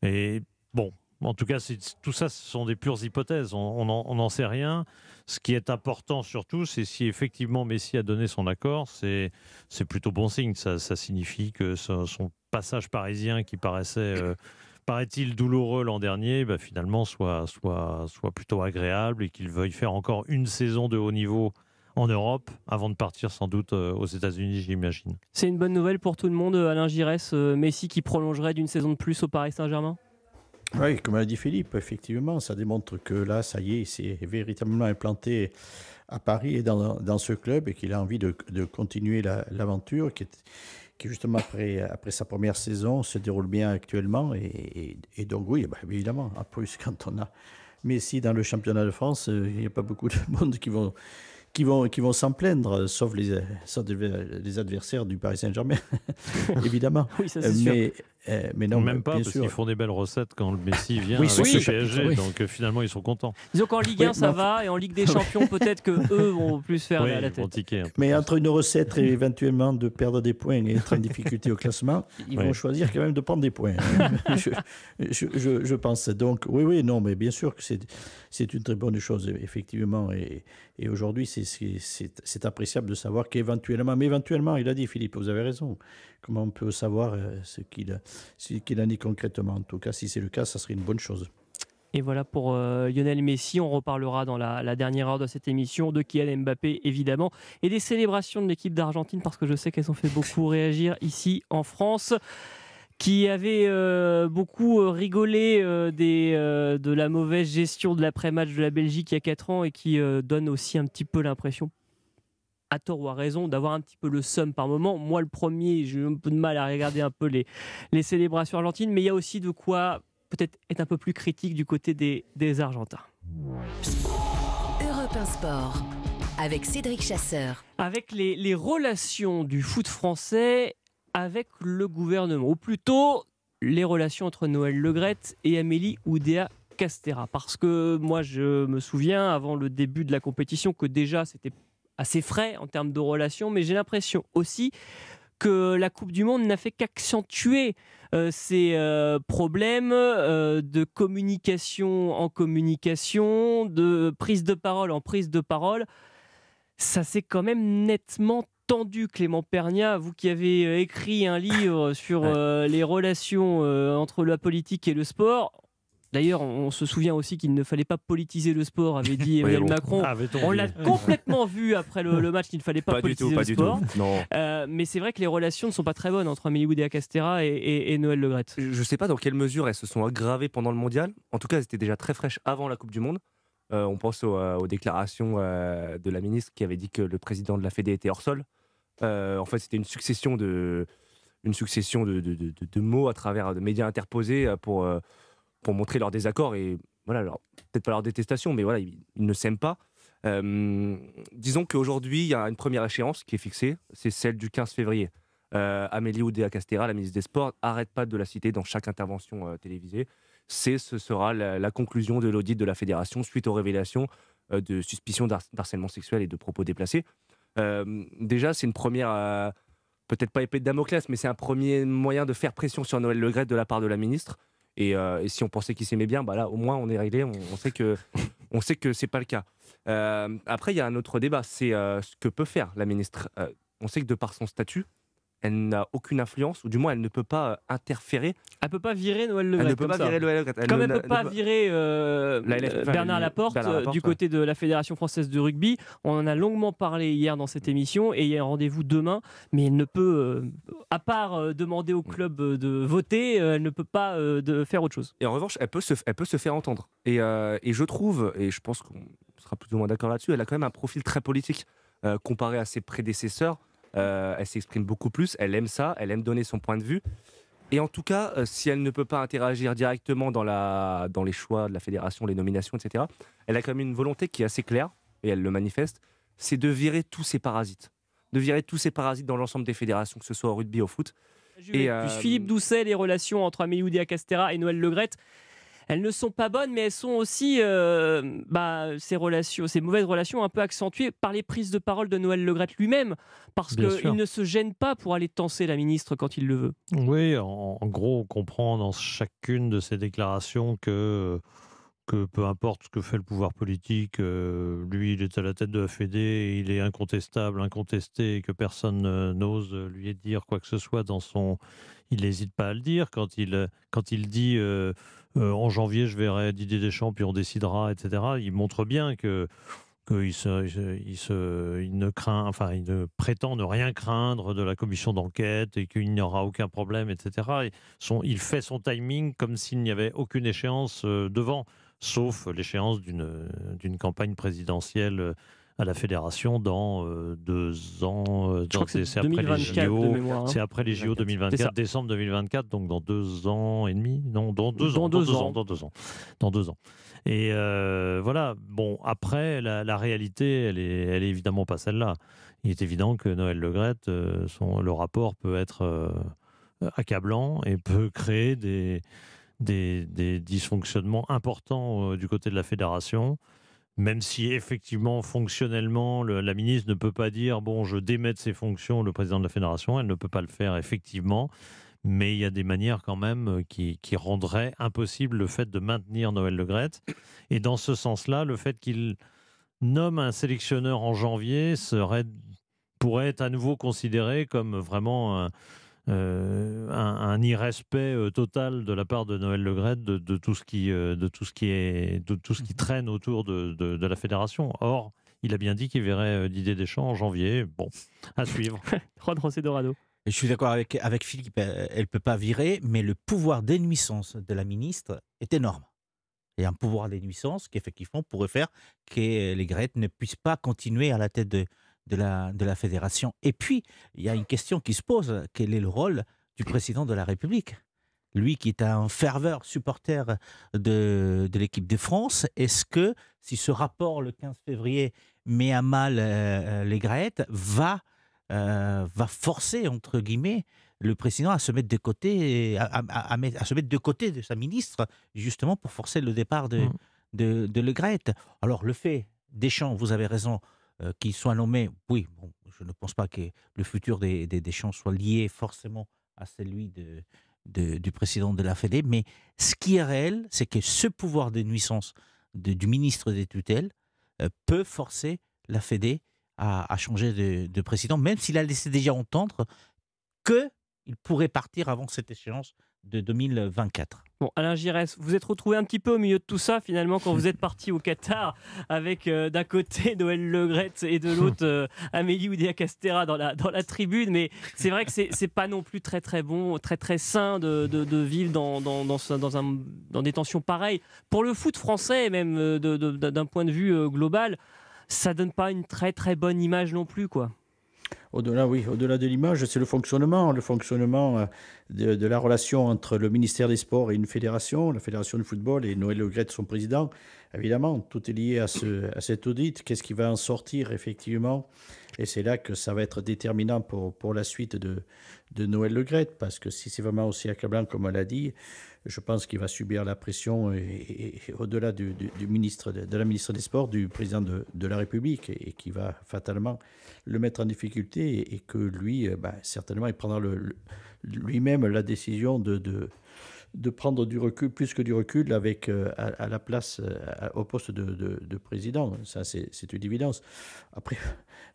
Et bon, En tout cas, tout ça, ce sont des pures hypothèses. On n'en sait rien. Ce qui est important surtout, c'est si effectivement Messi a donné son accord, c'est plutôt bon signe. Ça signifie que son passage parisien qui paraît-il douloureux l'an dernier, finalement soit plutôt agréable et qu'il veuille faire encore une saison de haut niveau en Europe avant de partir sans doute aux États-Unis, j'imagine. C'est une bonne nouvelle pour tout le monde, Alain Giresse, Messi qui prolongerait d'une saison de plus au Paris Saint-Germain? Oui, comme l'a dit Philippe, effectivement, ça démontre que là, ça y est, il s'est véritablement implanté à Paris et dans ce club et qu'il a envie de continuer l'aventure qui justement après sa première saison se déroule bien actuellement. Et donc oui, évidemment, en plus quand on a Messi dans le championnat de France, il n'y a pas beaucoup de monde qui vont s'en plaindre, sauf les adversaires du Paris Saint-Germain, évidemment. Oui, ça c'est sûr. Mais non, même pas, bien parce sûr. qu'ils font des belles recettes quand le Messi vient Oui, avec oui, le PSG, oui. donc finalement ils sont contents. Disons qu'en Ligue 1 ça va, et en Ligue des Champions peut-être que eux vont plus faire Oui, la ils vont tête. tiquer un peu. Mais entre une recette et éventuellement de perdre des points et être en difficulté au classement, ils vont choisir quand même de prendre des points. Je pense. Donc, oui, non, mais bien sûr que c'est une très bonne chose, effectivement. Et aujourd'hui, c'est appréciable de savoir qu'éventuellement, mais éventuellement, il a dit, Philippe, vous avez raison. Comment on peut savoir ce qu'il en est concrètement? En tout cas, si c'est le cas, ça serait une bonne chose. Et voilà pour Lionel Messi. On reparlera dans la dernière heure de cette émission de Kylian Mbappé, évidemment, et des célébrations de l'équipe d'Argentine, parce que je sais qu'elles ont fait beaucoup réagir ici en France, qui avait beaucoup rigolé de la mauvaise gestion de l'après-match de la Belgique il y a 4 ans et qui donne aussi un petit peu l'impression, à tort ou à raison, d'avoir un petit peu le seum par moment. Moi, le premier, j'ai eu un peu de mal à regarder un peu les célébrations argentines, mais il y a aussi de quoi peut-être être un peu plus critique du côté des Argentins. Europe 1 Sport, avec Cédric Chasseur. Avec les relations du foot français avec le gouvernement, ou plutôt les relations entre Noël Le Graët et Amélie Oudéa-Castéra. Parce que moi, je me souviens, avant le début de la compétition, que déjà, c'était assez frais en termes de relations, mais j'ai l'impression aussi que la Coupe du Monde n'a fait qu'accentuer ces problèmes de communication en communication, de prise de parole en prise de parole. Ça s'est quand même nettement tendu, Clément Pernia, vous qui avez écrit un livre sur les relations entre la politique et le sport. D'ailleurs, on se souvient aussi qu'il ne fallait pas politiser le sport, avait dit Emmanuel Macron. On l'a complètement vu après le match qu'il ne fallait pas politiser le sport. Non. Mais c'est vrai que les relations ne sont pas très bonnes entre Amélie Oudéa-Castéra et Noël Le Graët. Je ne sais pas dans quelle mesure elles se sont aggravées pendant le mondial. En tout cas, elles étaient déjà très fraîches avant la Coupe du Monde. On pense aux déclarations de la ministre qui avait dit que le président de la Fédé était hors sol. En fait, c'était une succession de mots à travers de médias interposés pour montrer leur désaccord et voilà, peut-être pas leur détestation, mais voilà, ils ne s'aiment pas. Disons qu'aujourd'hui, il y a une première échéance qui est fixée, c'est celle du 15 février. Amélie Oudéa-Castéra, la ministre des Sports, n'arrête pas de la citer dans chaque intervention télévisée. Ce sera la conclusion de l'audit de la fédération suite aux révélations de suspicions d'harcèlement sexuel et de propos déplacés. Déjà, c'est une première, peut-être pas épée de Damoclès, mais c'est un premier moyen de faire pression sur Noël Le Graët de la part de la ministre. Et si on pensait qu'il s'aimait bien, là, au moins, on est réglé. On sait que c'est pas le cas. Après, il y a un autre débat. C'est ce que peut faire la ministre. On sait que de par son statut, elle n'a aucune influence, ou du moins, elle ne peut pas interférer. Elle ne peut pas virer Noël Le Graët. Elle ne peut pas virer Noël Le Graët. Comme elle ne peut pas virer Bernard Laporte du côté de la Fédération française de rugby. On en a longuement parlé hier dans cette émission et il y a un rendez-vous demain. Mais elle ne peut, à part demander au club de voter, elle ne peut pas faire autre chose. Et en revanche, elle peut se faire entendre. Et je trouve, et je pense qu'on sera plus ou moins d'accord là-dessus, elle a quand même un profil très politique comparé à ses prédécesseurs. Elle s'exprime beaucoup plus, elle aime ça, elle aime donner son point de vue. Et en tout cas, si elle ne peut pas interagir directement dans les choix de la fédération, les nominations, etc., elle a quand même une volonté qui est assez claire, et elle le manifeste, c'est de virer tous ces parasites. De virer tous ces parasites dans l'ensemble des fédérations, que ce soit au rugby, au foot. Et Philippe Doucet, les relations entre Amélie Oudéa-Castéra et Noël Le Graët. elles ne sont pas bonnes, mais elles sont aussi, ces mauvaises relations un peu accentuées par les prises de parole de Noël Le Graët lui-même, parce qu'il ne se gêne pas pour aller tancer la ministre quand il le veut. Oui, en gros, on comprend dans chacune de ces déclarations que peu importe ce que fait le pouvoir politique, lui, il est à la tête de la Fédé, il est incontestable, incontesté, et que personne n'ose lui dire quoi que ce soit dans son... Il n'hésite pas à le dire quand il dit en janvier, je verrai Didier Deschamps, puis on décidera, etc. Il montre bien qu'il ne prétend ne rien craindre de la commission d'enquête et qu'il n'y aura aucun problème, etc. Il fait son timing comme s'il n'y avait aucune échéance devant, sauf l'échéance d'une campagne présidentielle à la Fédération dans 2 ans. Je crois que c'est après les JO. C'est après les JO 2024, décembre 2024, donc dans 2 ans et demi. Non, dans 2 ans. Dans 2 ans. Et voilà. Bon, après, la réalité, elle est évidemment pas celle-là. Il est évident que Noël Le Graët, le rapport peut être accablant et peut créer des dysfonctionnements importants du côté de la fédération, même si effectivement, fonctionnellement, la ministre ne peut pas dire « bon, je démets de ses fonctions le président de la fédération », elle ne peut pas le faire effectivement, mais il y a des manières quand même qui rendraient impossible le fait de maintenir Noël Le Graët. Et dans ce sens-là, le fait qu'il nomme un sélectionneur en janvier pourrait être à nouveau considéré comme vraiment un irrespect total de la part de Noël Le Graët de tout ce qui traîne autour de la fédération. Or, il a bien dit qu'il verrait Didier Deschamps en janvier. Bon, à suivre. Juan José Dorado. Je suis d'accord avec Philippe, elle ne peut pas virer, mais le pouvoir de nuisance de la ministre est énorme. Il y a un pouvoir de nuisance qui, effectivement, pourrait faire que les Graët ne puissent pas continuer à la tête de la fédération. Et puis, il y a une question qui se pose. Quel est le rôle du président de la République ? Lui qui est un ferveur supporter de l'équipe de France, est-ce que, si ce rapport, le 15 février, met à mal les Graët, va forcer, entre guillemets, le président à se mettre de côté, à se mettre de côté de sa ministre, justement pour forcer le départ de Le Graët. Alors, le fait, Deschamps, vous avez raison, qu'il soit nommé, oui, bon, je ne pense pas que le futur des Deschamps soit lié forcément à celui du président de la Fédé, mais ce qui est réel, c'est que ce pouvoir de nuisance du ministre des tutelles peut forcer la Fédé à changer de président, même s'il a laissé déjà entendre qu'il pourrait partir avant cette échéance de 2024. Bon, Alain Giresse, vous êtes retrouvé un petit peu au milieu de tout ça, finalement, quand vous êtes parti au Qatar avec d'un côté Noël Le Graët et de l'autre Amélie Oudéa-Castéra dans la tribune. Mais c'est vrai que c'est pas non plus très très bon, très très sain de vivre dans des tensions pareilles. Pour le foot français, même d'un point de vue global, ça donne pas une très très bonne image non plus, quoi. Au-delà de l'image, c'est le fonctionnement de la relation entre le ministère des Sports et une fédération, la fédération de football, et Noël Le Graët, son président. Évidemment, tout est lié à cet audit. Qu'est-ce qui va en sortir, effectivement ? Et c'est là que ça va être déterminant pour la suite de Noël Le Graët, parce que si c'est vraiment aussi accablant, comme elle a dit, je pense qu'il va subir la pression, et au-delà de la ministre des Sports, du président de la République, et qui va fatalement le mettre en difficulté, et que lui, certainement, il prendra lui-même la décision de prendre du recul, plus que du recul, avec à la place, au poste de président. Ça, c'est une évidence. Après,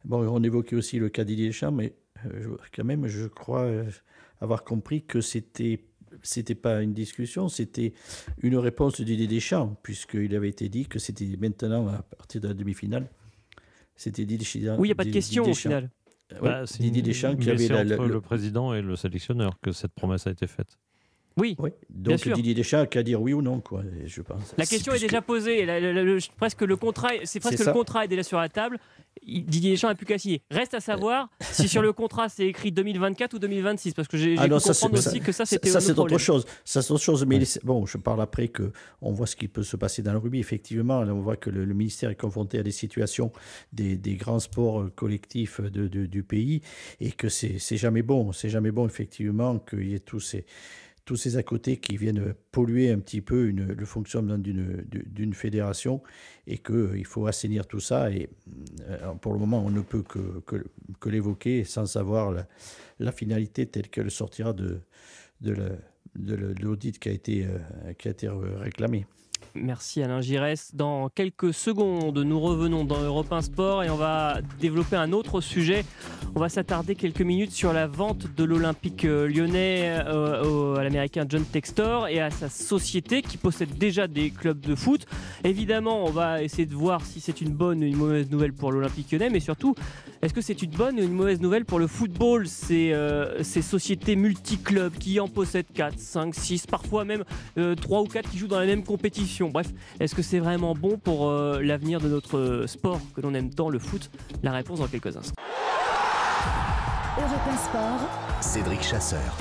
bon, on évoquait aussi le cas Didier Deschamps, mais quand même, je crois avoir compris que c'était pas une discussion, c'était une réponse de Didier Deschamps, puisqu'il avait été dit que c'était maintenant, à partir de la demi-finale, c'était Didier Deschamps. Oui, il n'y a pas de question au final. C'est Didier Deschamps qui avait entre le président et le sélectionneur que cette promesse a été faite. Oui, donc Didier Deschamps a dire oui ou non, quoi, je pense. La question est déjà posée. Presque le contrat, le contrat est déjà sur la table. Didier Deschamps n'a plus qu'à signer. Reste à savoir si sur le contrat c'est écrit 2024 ou 2026, parce que j'ai pu comprendre aussi que ça c'était c'est autre chose. Ça c'est autre chose. Mais bon, je parle après que on voit ce qui peut se passer dans le rugby. Effectivement, là, on voit que le ministère est confronté à des situations des grands sports collectifs du pays, et que c'est jamais bon. C'est jamais bon, effectivement, qu'il y ait tous tous ces à côté qui viennent polluer un petit peu le fonctionnement d'une fédération et qu'il faut assainir tout ça. Et pour le moment, on ne peut que l'évoquer sans savoir la finalité telle qu'elle sortira de l'audit qui a été réclamé. Merci Alain Giresse. Dans quelques secondes, nous revenons dans Europe 1 Sport et on va développer un autre sujet. On va s'attarder quelques minutes sur la vente de l'Olympique lyonnais à l'américain John Textor et à sa société qui possède déjà des clubs de foot. Évidemment, on va essayer de voir si c'est une bonne ou une mauvaise nouvelle pour l'Olympique lyonnais, mais surtout, est-ce que c'est une bonne ou une mauvaise nouvelle pour le football, ces sociétés multiclubs qui en possèdent 4, 5, 6, parfois même 3 ou 4 qui jouent dans la même compétition. Bref, est-ce que c'est vraiment bon pour l'avenir de notre sport que l'on aime tant, le foot? La réponse dans quelques instants. Europe 1 Sport. Cédric Chasseur.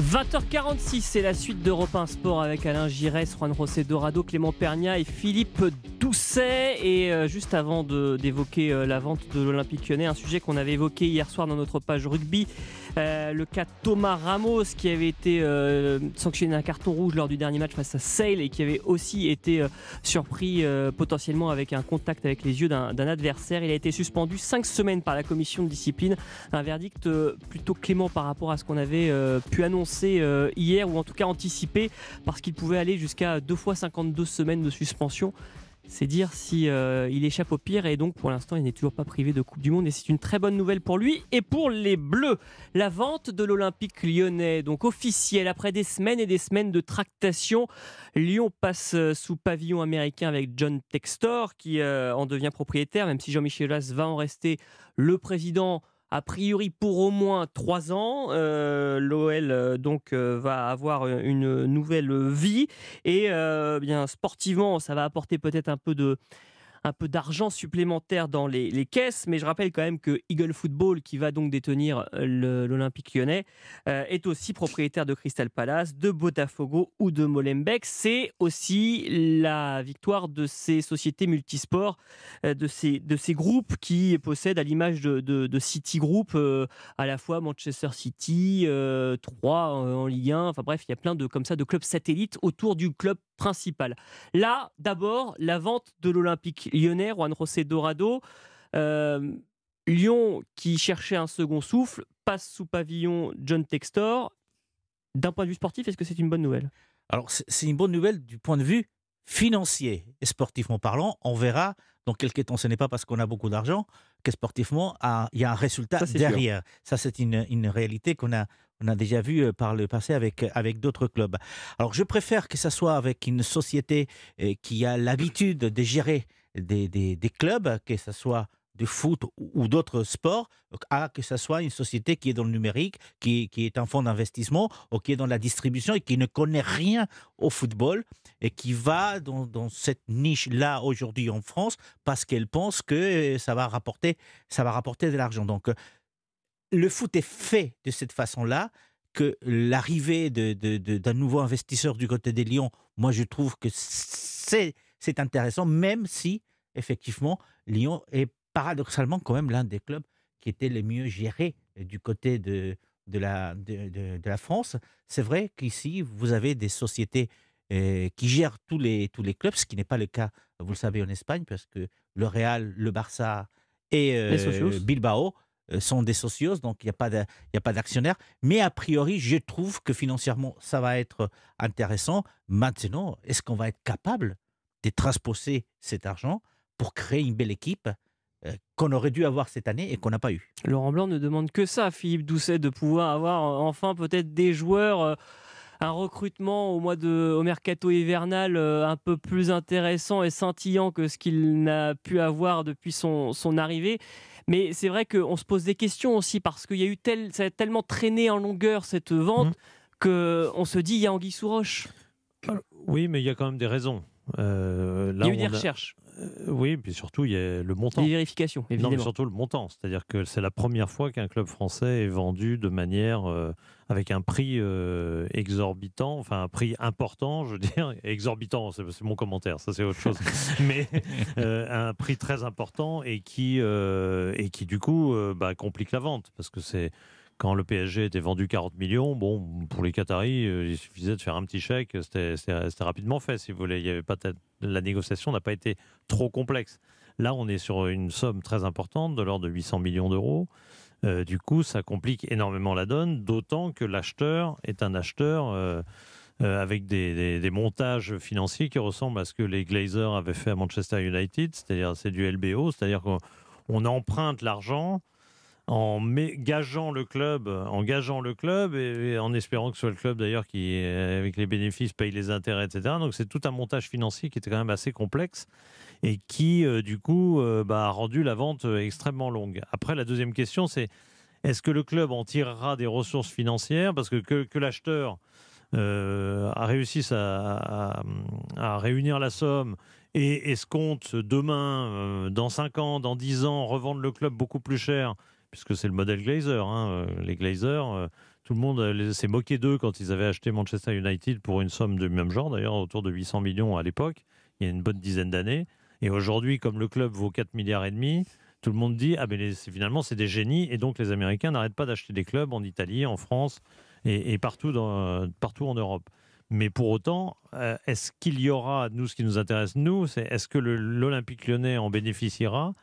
20h46, c'est la suite d'Europe 1 Sport avec Alain Giresse, Juan José Dorado, Clément Pernia et Philippe Doucet. Et juste avant d'évoquer la vente de l'Olympique lyonnais, un sujet qu'on avait évoqué hier soir dans notre page rugby, le cas Thomas Ramos qui avait été sanctionné d'un carton rouge lors du dernier match face à Sale et qui avait aussi été surpris potentiellement avec un contact avec les yeux d'un adversaire. Il a été suspendu 5 semaines par la commission de discipline. Un verdict plutôt clément par rapport à ce qu'on avait pu annoncer hier, ou en tout cas anticipé, parce qu'il pouvait aller jusqu'à 2 fois 52 semaines de suspension. C'est dire si il échappe au pire, et donc pour l'instant il n'est toujours pas privé de Coupe du Monde et c'est une très bonne nouvelle pour lui et pour les Bleus. La vente de l'Olympique lyonnais, donc officielle après des semaines et des semaines de tractation. Lyon passe sous pavillon américain avec John Textor qui en devient propriétaire, même si Jean-Michel Aulas va en rester le président a priori pour au moins 3 ans. L'OL va avoir une nouvelle vie et bien sportivement ça va apporter peut-être un peu d'argent supplémentaire dans les caisses, mais je rappelle quand même que Eagle Football, qui va donc détenir l'Olympique lyonnais, est aussi propriétaire de Crystal Palace, de Botafogo ou de Molenbeek. C'est aussi la victoire de ces sociétés multisports, de ces groupes qui possèdent, à l'image de City Group, à la fois Manchester City, 3 en Ligue 1, enfin bref, il y a plein de clubs satellites autour du club principal. Là, d'abord, la vente de l'Olympique lyonnais, Juan José Dorado. Lyon, qui cherchait un second souffle, passe sous pavillon John Textor. D'un point de vue sportif, est-ce que c'est une bonne nouvelle? Alors, c'est une bonne nouvelle du point de vue financier et sportivement parlant. On verra dans quelques temps. Ce n'est pas parce qu'on a beaucoup d'argent que sportivement, il y a un résultat derrière. Sûr. Ça, c'est une réalité qu'on a déjà vu par le passé avec d'autres clubs. Alors, je préfère que ça soit avec une société qui a l'habitude de gérer des clubs, que ce soit de foot ou d'autres sports, à que ce soit une société qui est dans le numérique, qui est un fonds d'investissement, ou qui est dans la distribution et qui ne connaît rien au football et qui va dans cette niche-là aujourd'hui en France parce qu'elle pense que ça va rapporter de l'argent. Donc, le foot est fait de cette façon-là, que l'arrivée d'un nouveau investisseur du côté des Lions, moi je trouve que c'est intéressant, même si effectivement Lyon est paradoxalement quand même l'un des clubs qui était les mieux gérés du côté de la France. C'est vrai qu'ici vous avez des sociétés qui gèrent tous les clubs, ce qui n'est pas le cas, vous le savez, en Espagne, parce que le Real, le Barça et Bilbao sont des socios, donc il n'y a pas d'actionnaire. Mais a priori, je trouve que financièrement, ça va être intéressant. Maintenant, est-ce qu'on va être capable de transposer cet argent pour créer une belle équipe qu'on aurait dû avoir cette année et qu'on n'a pas eu? Laurent Blanc ne demande que ça, Philippe Doucet, de pouvoir avoir enfin peut-être des joueurs, un recrutement au mercato hivernal un peu plus intéressant et scintillant que ce qu'il n'a pu avoir depuis son arrivée. Mais c'est vrai qu'on se pose des questions aussi parce qu'il y a eu ça a tellement traîné en longueur cette vente qu'on se dit il y a anguille sous roche. Oui, mais il y a quand même des raisons. Il y a eu des recherches. Oui, puis surtout, il y a le montant. Des vérifications, évidemment. Non, mais surtout le montant. C'est-à-dire que c'est la première fois qu'un club français est vendu de manière avec un prix exorbitant, enfin un prix important, je veux dire. Exorbitant, c'est mon commentaire, ça c'est autre chose. Mais un prix très important et qui du coup, complique la vente. Parce que quand le PSG était vendu 40 millions, bon, pour les Qataris, il suffisait de faire un petit chèque, c'était rapidement fait, si vous voulez. Il y avait pas la négociation n'a pas été trop complexe. Là, on est sur une somme très importante, de l'ordre de 800 millions d'euros. Du coup, ça complique énormément la donne, d'autant que l'acheteur est un acheteur avec des montages financiers qui ressemblent à ce que les Glazers avaient fait à Manchester United, c'est-à-dire c'est du LBO, c'est-à-dire qu'on emprunte l'argent en gageant le club et en espérant que ce soit le club d'ailleurs qui, avec les bénéfices, paye les intérêts, etc. Donc c'est tout un montage financier qui était quand même assez complexe et qui, du coup, a rendu la vente extrêmement longue. Après, la deuxième question, c'est est-ce que le club en tirera des ressources financières? Parce que l'acheteur a réussi à réunir la somme et escompte demain, dans 5 ans, dans 10 ans, revendre le club beaucoup plus cher, puisque c'est le modèle Glazer. Les Glazers, tout le monde s'est moqué d'eux quand ils avaient acheté Manchester United pour une somme du même genre, d'ailleurs autour de 800 millions à l'époque, il y a une bonne dizaine d'années. Et aujourd'hui, comme le club vaut 4,5 milliards, tout le monde dit finalement c'est des génies, et donc les Américains n'arrêtent pas d'acheter des clubs en Italie, en France et partout en Europe. Mais pour autant, est-ce qu'il y aura, nous, ce qui nous intéresse, nous, c'est est-ce que l'Olympique Lyonnais en bénéficiera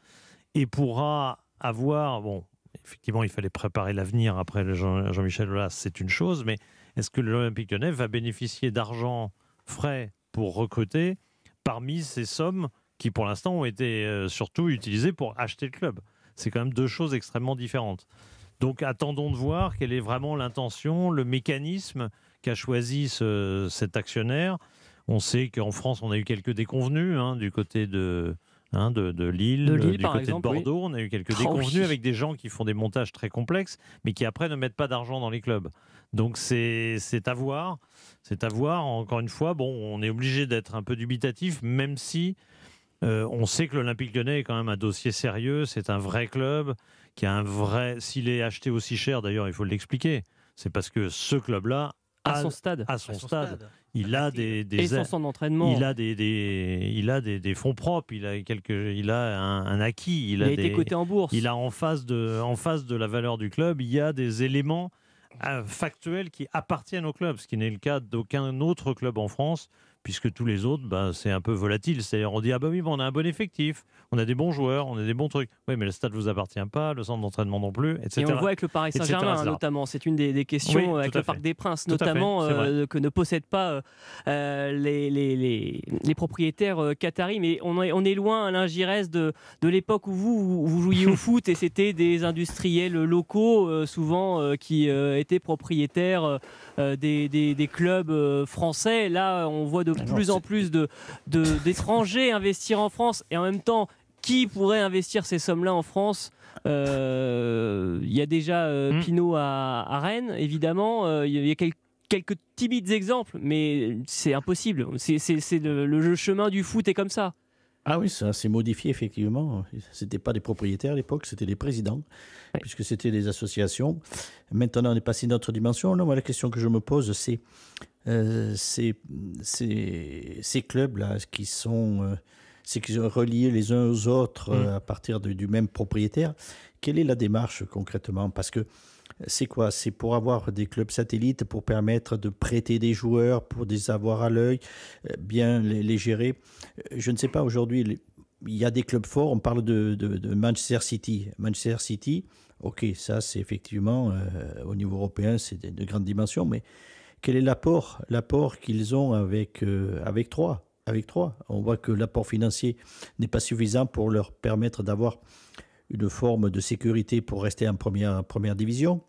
et pourra avoir, bon, effectivement, il fallait préparer l'avenir après Jean-Michel Aulas, c'est une chose, mais est-ce que l'Olympique Lyonnais va bénéficier d'argent frais pour recruter parmi ces sommes qui, pour l'instant, ont été surtout utilisées pour acheter le club? C'est quand même deux choses extrêmement différentes. Donc, attendons de voir quelle est vraiment l'intention, le mécanisme qu'a choisi cet actionnaire. On sait qu'en France, on a eu quelques déconvenus du côté de Lille, du par côté exemple, de Bordeaux. oui. On a eu quelques déconvenus avec des gens qui font des montages très complexes, mais qui après ne mettent pas d'argent dans les clubs. Donc, c'est à voir. C'est à voir. Encore une fois, bon, on est obligé d'être un peu dubitatif, même si on sait que l'Olympique Lyonnais est quand même un dossier sérieux. C'est un vrai club qui a un vrai. S'il est acheté aussi cher, d'ailleurs, il faut l'expliquer. C'est parce que ce club-là à son stade. Il a des et son centre d'entraînement. Il a des fonds propres. Il a un acquis. Il a été coté en bourse. Il a en face de la valeur du club, il y a des éléments factuels qui appartiennent au club, ce qui n'est le cas d'aucun autre club en France, puisque tous les autres, c'est un peu volatile. C'est-à-dire, on dit, on a un bon effectif, on a des bons joueurs, on a des bons trucs. Oui, mais le stade ne vous appartient pas, le centre d'entraînement non plus, etc. Et on le voit avec le Paris Saint-Germain, notamment. C'est une des questions avec le Parc des Princes, notamment, que ne possèdent pas les propriétaires qataris. Mais on est loin, Alain Giresse, de l'époque où vous jouiez au foot, et c'était des industriels locaux, souvent, qui étaient propriétaires des clubs français. Là, on voit de plus en plus d'étrangers investir en France, et en même temps, qui pourrait investir ces sommes-là en France? Il y a déjà Pinot à Rennes, évidemment. Il y a quelques timides exemples, mais c'est impossible. C'est le chemin du foot est comme ça. Ah oui, ça s'est modifié effectivement. C'était pas des propriétaires à l'époque, c'était des présidents, puisque c'était des associations. Maintenant, on est passé à une autre dimension. Là, moi, la question que je me pose, c'est ces clubs-là qui sont reliés les uns aux autres à partir du même propriétaire. Quelle est la démarche concrètement? Parce que c'est quoi? C'est pour avoir des clubs satellites, pour permettre de prêter des joueurs, pour les avoir à l'œil, bien les gérer. Je ne sais pas, aujourd'hui, il y a des clubs forts. On parle de Manchester City. Manchester City, ok, ça c'est effectivement, au niveau européen, c'est de grandes dimensions, mais quel est l'apport qu'ils ont avec Troyes? On voit que l'apport financier n'est pas suffisant pour leur permettre d'avoir une forme de sécurité pour rester en première division.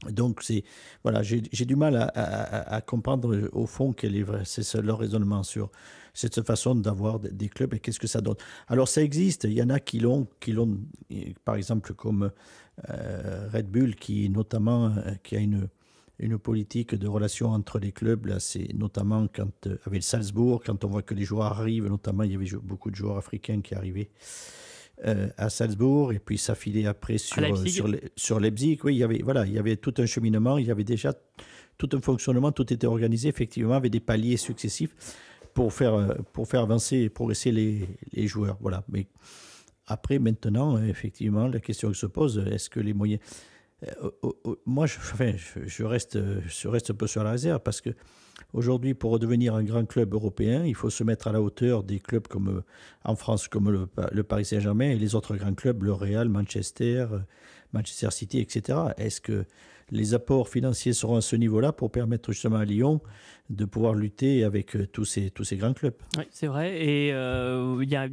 Donc, j'ai du mal à comprendre au fond c'est leur raisonnement sur cette façon d'avoir des clubs et qu'est-ce que ça donne. Alors, ça existe, il y en a qui l'ont par exemple, comme Red Bull, qui a une politique de relation entre les clubs. Là, c'est notamment avec Salzbourg, quand on voit que les joueurs arrivent, notamment, il y avait beaucoup de joueurs africains qui arrivaient à Salzbourg, et puis ça filait après sur Leipzig. Oui, il y avait tout un cheminement, il y avait déjà tout un fonctionnement, tout était organisé effectivement avec des paliers successifs pour faire avancer et progresser les joueurs. Voilà. Mais après, maintenant, effectivement, la question qui se pose, est-ce que les moyens... Moi, je reste un peu sur la réserve parce que aujourd'hui, pour redevenir un grand club européen, il faut se mettre à la hauteur des clubs comme en France, comme le Paris Saint-Germain et les autres grands clubs, le Real, Manchester City, etc. Est-ce que les apports financiers seront à ce niveau-là pour permettre justement à Lyon de pouvoir lutter avec tous ces grands clubs? Oui, c'est vrai. Et il y a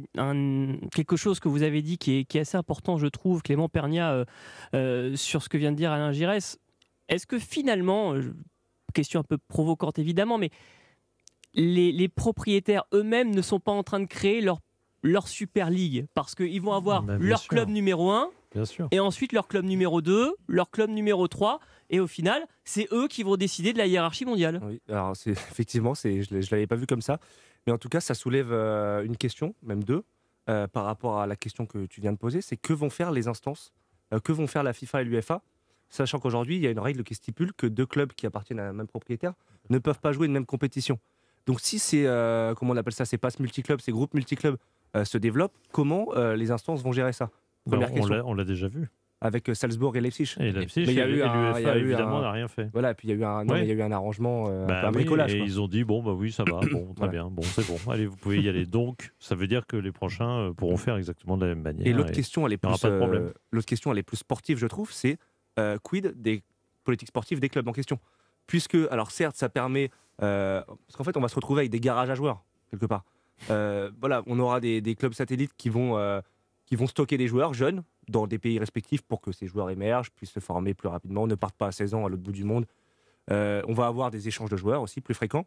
quelque chose que vous avez dit qui est assez important, je trouve, Clément Pernia, sur ce que vient de dire Alain Giresse. Est-ce que finalement, question un peu provocante évidemment, mais les propriétaires eux-mêmes ne sont pas en train de créer leur Super League? Parce qu'ils vont avoir leur club numéro 1, bien sûr, et ensuite leur club numéro 2, leur club numéro 3, et au final, c'est eux qui vont décider de la hiérarchie mondiale. Oui, alors effectivement, je ne l'avais pas vu comme ça, mais en tout cas, ça soulève une question, même deux, par rapport à la question que tu viens de poser, c'est que vont faire les instances, que vont faire la FIFA et l'UEFA, sachant qu'aujourd'hui, il y a une règle qui stipule que deux clubs qui appartiennent à un même propriétaire ne peuvent pas jouer une même compétition. Donc si c'est, comment on appelle ça, ces passes multiclubs, ces groupes multiclubs se développent, comment les instances vont gérer ça? On l'a déjà vu. Avec Salzbourg et Leipzig. Et Leipzig, mais il y a eu l'UEFA, évidemment, n'a rien fait. Voilà, et puis il y a eu un arrangement, un bricolage. Et quoi. ils ont dit, bon, bah oui, ça va, bon, très bien, bon, c'est bon, allez, vous pouvez y aller. Donc, ça veut dire que les prochains pourront faire exactement de la même manière. Et l'autre question, elle est plus sportive, je trouve, c'est quid des politiques sportives des clubs en question? Puisque, alors certes, ça permet... parce qu'en fait, on va se retrouver avec des garages à joueurs, quelque part. Voilà, on aura des clubs satellites qui vont stocker des joueurs jeunes dans des pays respectifs pour que ces joueurs émergent, puissent se former plus rapidement, ne partent pas à 16 ans à l'autre bout du monde. On va avoir des échanges de joueurs aussi plus fréquents.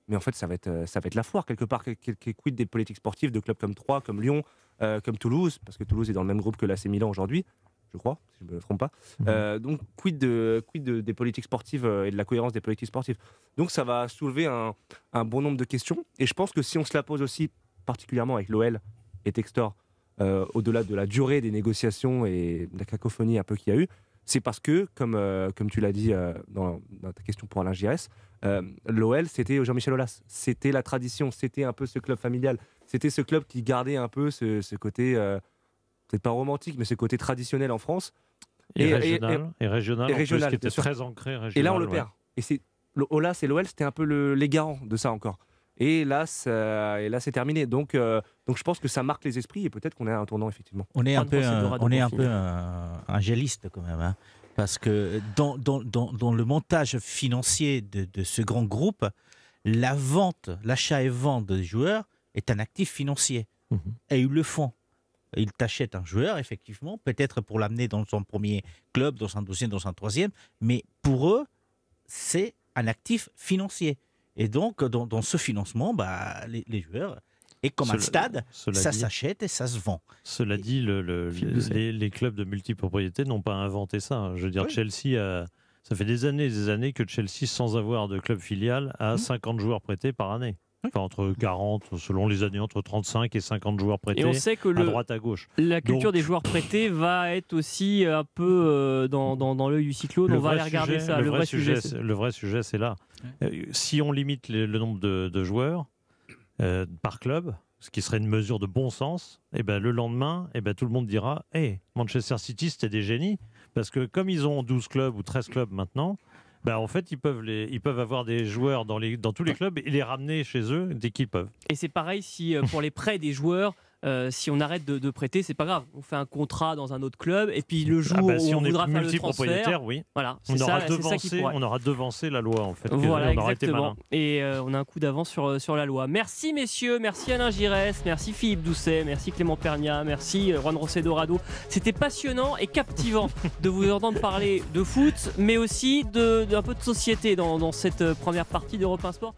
Mais en fait, ça va être la foire quelque part. Quid des politiques sportives de clubs comme Troyes, comme Lyon, comme Toulouse, parce que Toulouse est dans le même groupe que l'AC Milan aujourd'hui, je crois, si je ne me trompe pas. Donc, quid des politiques sportives et de la cohérence des politiques sportives. Donc, ça va soulever un bon nombre de questions. Et je pense que si on se la pose aussi, particulièrement avec l'OL et Textor, au-delà de la durée des négociations et de la cacophonie un peu qu'il y a eu, c'est parce que, comme tu l'as dit dans ta question pour Alain Giresse, l'OL, c'était Jean-Michel Aulas. C'était la tradition, c'était un peu ce club familial. C'était ce club qui gardait un peu ce côté, peut-être pas romantique, mais ce côté traditionnel en France. Et régional, qui était très ancré régional. Et là, on le perd. Et Aulas et l'OL, c'était un peu les garants de ça encore. Et là, c'est terminé. Donc, je pense que ça marque les esprits et peut-être qu'on est à un tournant, effectivement. On est un peu un géliste quand même. Hein, parce que dans le montage financier de ce grand groupe, l'achat et vente des joueurs est un actif financier. Et ils le font. Ils t'achètent un joueur, effectivement, peut-être pour l'amener dans son premier club, dans son deuxième, dans son troisième. Mais pour eux, c'est un actif financier. Et donc, dans ce financement, les joueurs, et comme un stade, ça s'achète et ça se vend. Cela dit, les clubs de multipropriété n'ont pas inventé ça. Je veux dire, Chelsea, ça fait des années que Chelsea, sans avoir de club filial, a 50 joueurs prêtés par année. Enfin, entre 40, selon les années, entre 35 et 50 joueurs prêtés, et on sait que à droite, à gauche. La culture des joueurs prêtés va être aussi un peu dans l'œil du cyclone. On va aller regarder ça. Le vrai sujet, c'est là. Si on limite le nombre de joueurs par club, ce qui serait une mesure de bon sens, et le lendemain, tout le monde dira Manchester City, c'était des génies. Parce que comme ils ont 12 clubs ou 13 clubs maintenant, en fait, ils peuvent avoir des joueurs dans tous les clubs et les ramener chez eux dès qu'ils peuvent. Et c'est pareil si pour les prêts des joueurs, si on arrête de prêter, c'est pas grave. On fait un contrat dans un autre club et puis le jour si où on voudra faire le multipropriétaire, transfert, oui. Voilà, on aura devancé la loi en fait. Voilà, on aura été malin. Et on a un coup d'avance sur la loi. Merci messieurs, merci Alain Giresse, merci Philippe Doucet, merci Clément Pernia, merci Juan José Dorado. C'était passionnant et captivant de vous entendre parler de foot, mais aussi d'un peu de société dans cette première partie d'Europe 1 Sport.